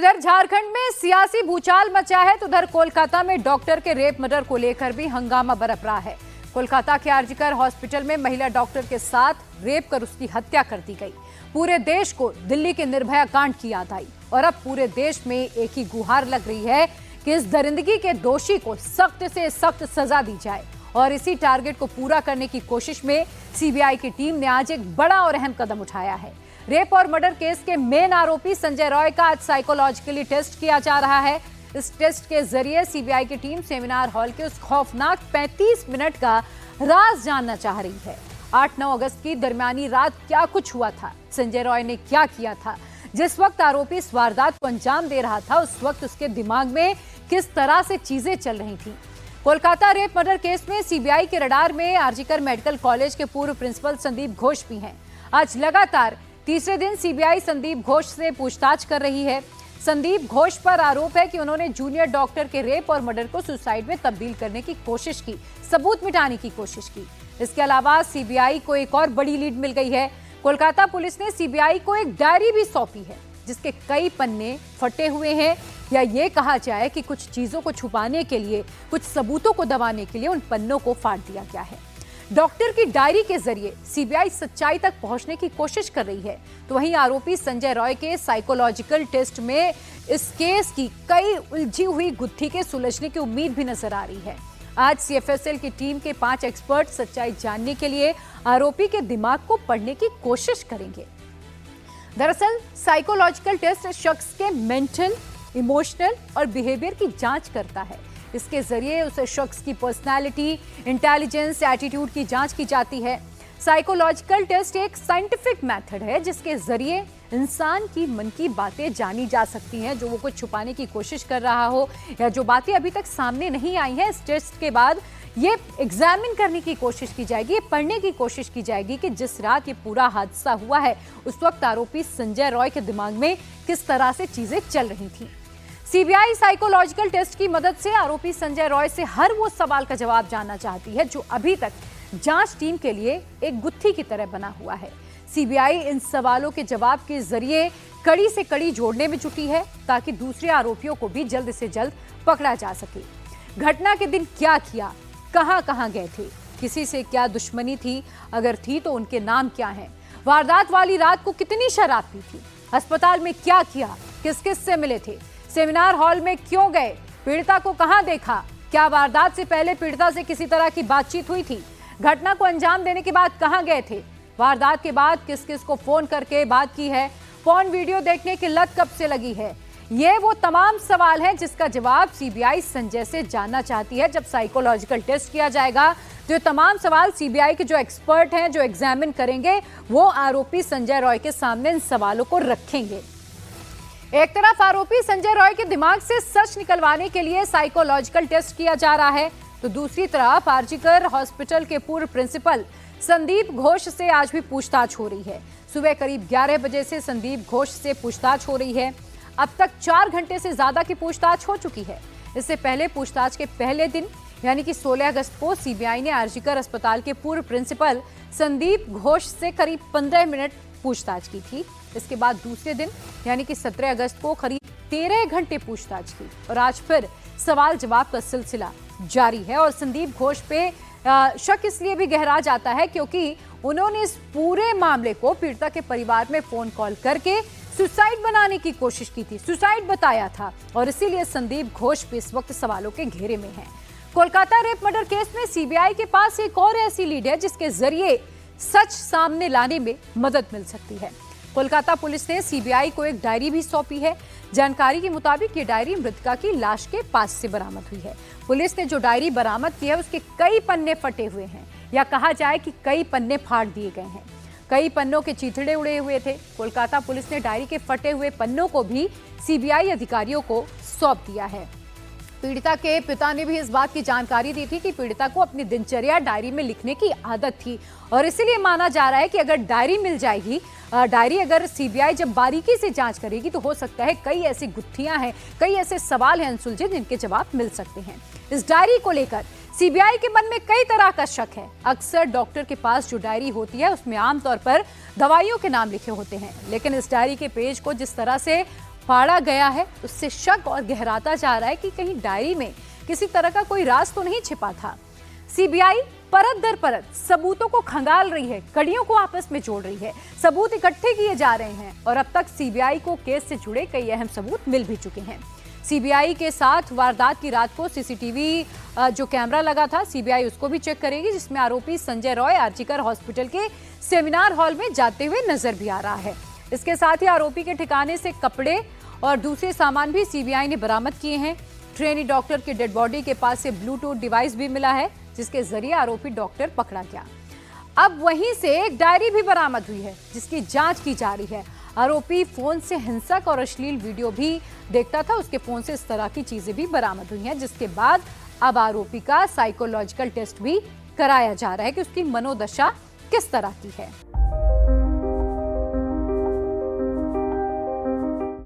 इधर झारखंड में सियासी भूचाल मचा है तो उधर कोलकाता में डॉक्टर के रेप मर्डर को लेकर भी हंगामा बरप रहा है। कोलकाता के आरजीकर हॉस्पिटल में महिला डॉक्टर के साथ रेप कर उसकी हत्या कर दी गई। पूरे देश को दिल्ली के निर्भया कांड की याद आई और अब पूरे देश में एक ही गुहार लग रही है कि इस दरिंदगी के दोषी को सख्त से सख्त सजा दी जाए। और इसी टारगेट को पूरा करने की कोशिश में सीबीआई की टीम ने आज एक बड़ा और अहम कदम उठाया है। रेप और मर्डर केस के मेन आरोपी संजय रॉय का आज साइकोलॉजिकली टेस्ट किया जा रहा है। इस टेस्ट के जरिए सीबीआई की टीम सेमिनार हॉल के उस खौफनाक 35 मिनट का राज जानना चाह रही है। 8-9 अगस्त की दरमियानी रात क्या कुछ हुआ था, संजय रॉय ने क्या किया था, जिस वक्त आरोपी इस वारदात को अंजाम दे रहा था उस वक्त उसके दिमाग में किस तरह से चीजें चल रही थी। कोलकाता रेप मर्डर केस में सीबीआई के रडार में आरजीकर मेडिकल कॉलेज के पूर्व प्रिंसिपल संदीप घोष भी हैं। आज लगातार तीसरे दिन सीबीआई संदीप घोष से पूछताछ कर रही है। संदीप घोष पर आरोप है कि उन्होंने जूनियर डॉक्टर के रेप और मर्डर को सुसाइड में तब्दील करने की कोशिश की, सबूत मिटाने की कोशिश की। इसके अलावा सीबीआई को एक और बड़ी लीड मिल गई है। कोलकाता पुलिस ने सीबीआई को एक डायरी भी सौंपी है जिसके कई पन्ने फटे हुए हैं, या ये कहा जाए कि कुछ चीजों को छुपाने के लिए, कुछ सबूतों को दबाने के लिए उन पन्नों को फाड़ दिया गया है। डॉक्टर की डायरी के जरिए सीबीआई सच्चाई तक पहुंचने की कोशिश कर रही है, तो वहीं आरोपी संजय रॉय के साइकोलॉजिकल टेस्ट में इस केस की कई उलझी हुई गुत्थी के सुलझने की उम्मीद भी नजर आ रही है। आज सीएफएसएल की टीम के 5 एक्सपर्ट सच्चाई जानने के लिए आरोपी के दिमाग को पढ़ने की कोशिश करेंगे। दरअसल साइकोलॉजिकल टेस्ट शख्स के मेंटल, इमोशनल और बिहेवियर की जांच करता है। इसके जरिए उस शख्स की पर्सनालिटी, इंटेलिजेंस, एटीट्यूड की जांच की जाती है। साइकोलॉजिकल टेस्ट एक साइंटिफिक मेथड है जिसके जरिए इंसान की मन की बातें जानी जा सकती हैं, जो वो कुछ छुपाने की कोशिश कर रहा हो या जो बातें अभी तक सामने नहीं आई हैं। इस टेस्ट के बाद ये एग्जामिन करने की कोशिश की जाएगी, ये पढ़ने की कोशिश की जाएगी कि जिस रात ये पूरा हादसा हुआ है उस वक्त आरोपी संजय रॉय के दिमाग में किस तरह से चीजें चल रही थी। सीबीआई साइकोलॉजिकल टेस्ट की मदद से आरोपी संजय रॉय से हर वो सवाल का जवाब जानना चाहती है जो अभी तक जांच टीम के लिए एक गुत्थी की तरह बना हुआ है। सीबीआई इन सवालों के जवाब के जरिए कड़ी से कड़ी जोड़ने में जुटी है ताकि दूसरे आरोपियों को भी जल्द से जल्द पकड़ा जा सके। घटना के दिन क्या किया, कहां गए थे, किसी से क्या दुश्मनी थी, अगर थी तो उनके नाम क्या हैं, वारदात वाली रात को कितनी शराब पी थी, अस्पताल में क्या किया, किस किस से मिले थे, सेमिनार हॉल में क्यों गए, पीड़िता को कहां देखा, क्या वारदात से पहले पीड़िता से किसी तरह की बातचीत हुई थी, घटना को अंजाम देने के बाद कहां गए थे, वारदात के बाद किस किस को फोन करके बात की है, फोन वीडियो देखने की लत कब से लगी है। ये वो तमाम सवाल हैं जिसका जवाब सीबीआई संजय से जानना चाहती है। जब साइकोलॉजिकल टेस्ट किया जाएगा तो ये तमाम सवाल सीबीआई के जो एक्सपर्ट हैं, जो एग्जामिन करेंगे, वो आरोपी संजय रॉय के सामने इन सवालों को रखेंगे। एक तरफ आरोपी संजय रॉय के दिमाग से सच निकलवाने के लिए साइकोलॉजिकल टेस्ट किया जा रहा है, तो दूसरी तरफ आरजीकर हॉस्पिटल के पूर्व प्रिंसिपल संदीप घोष से आज भी पूछताछ हो रही है। सुबह करीब 11 बजे से संदीप घोष से पूछताछ हो रही है। अब तक 4 घंटे से ज्यादा की पूछताछ हो चुकी है। इससे पहले पूछताछ के पहले दिन यानी कि 16 अगस्त को सीबीआई ने आरजीकर अस्पताल के पूर्व प्रिंसिपल संदीप घोष से करीब 15 मिनट पूछताछ की थी। इसके बाद दूसरे दिन यानी कि 17 अगस्त को करीब 13 घंटे पूछताछ की और आज फिर सवाल जवाब का सिलसिला जारी है। और संदीप घोष पे शक इसलिए भी गहरा जाता है क्योंकि उन्होंने इस पूरे मामले को पीड़िता के परिवार में फोन कॉल करके सुसाइड बनाने की कोशिश की थी, सुसाइड बताया था, और इसीलिए संदीप घोष भी इस वक्त सवालों के घेरे में है। कोलकाता रेप मर्डर केस में सीबीआई के पास एक और ऐसी लीड है जिसके जरिए सच सामने लाने में मदद मिल सकती है। कोलकाता पुलिस ने सीबीआई को एक डायरी भी सौंपी है। जानकारी के मुताबिक ये डायरी मृतका की लाश के पास से बरामद हुई है। पुलिस ने जो डायरी बरामद की है उसके कई पन्ने फटे हुए हैं, या कहा जाए कि कई पन्ने फाड़ दिए गए हैं। कई पन्नों के चीथड़े उड़े हुए थे। कोलकाता पुलिस ने डायरी के फटे हुए पन्नों को भी सीबीआई अधिकारियों को सौंप दिया है। पीड़िता के पिता ने भी इस बात की जानकारी दी थी कि पीड़िता को अपनी दिनचर्या डायरी में लिखने की आदत थी और इसीलिए माना जा रहा है कि अगर डायरी मिल जाएगी, डायरी अगर सीबीआई जब बारीकी से जांच करेगी तो हो सकता है कई ऐसी गुत्थियां हैं, कई ऐसे सवाल हैं अनसुलझे जिनके जवाब मिल सकते हैं। इस डायरी को लेकर सीबीआई के मन में कई तरह का शक है। अक्सर डॉक्टर के पास जो डायरी होती है उसमें आमतौर पर दवाइयों के नाम लिखे होते हैं, लेकिन इस डायरी के पेज को जिस तरह से फाड़ा गया है, उससे शक और गहराता जा रहा है कि कहीं डायरी में किसी तरह का कोई राज तो नहीं छिपा था। सीबीआई परत दर परत सबूतों को खंगाल रही है, कड़ियों को आपस में जोड़ रही है, सबूत इकट्ठे किए जा रहे हैं और अब तक सीबीआई को केस से जुड़े कई अहम सबूत मिल भी चुके हैं। सीबीआई के साथ वारदात की रात को सीसीटीवी जो कैमरा लगा था, सीबीआई उसको भी चेक करेगी, जिसमें आरोपी संजय रॉय आरजीकर हॉस्पिटल के सेमिनार हॉल में जाते हुए नजर भी आ रहा है। इसके साथ ही आरोपी के ठिकाने से कपड़े और दूसरे सामान भी सीबीआई ने बरामद किए हैं। ट्रेनी डॉक्टर की डेड बॉडी के पास से ब्लूटूथ डिवाइस भी मिला है, जिसके जरिए आरोपी डॉक्टर पकड़ा गया। अब वहीं से एक डायरी भी बरामद हुई है, जिसकी जांच की जा रही है। आरोपी फोन से हिंसक और अश्लील वीडियो भी देखता था, उसके फोन से इस तरह की चीजें भी बरामद हुई हैं, जिसके बाद अब आरोपी का साइकोलॉजिकल टेस्ट भी कराया जा रहा है कि उसकी मनोदशा किस तरह की है।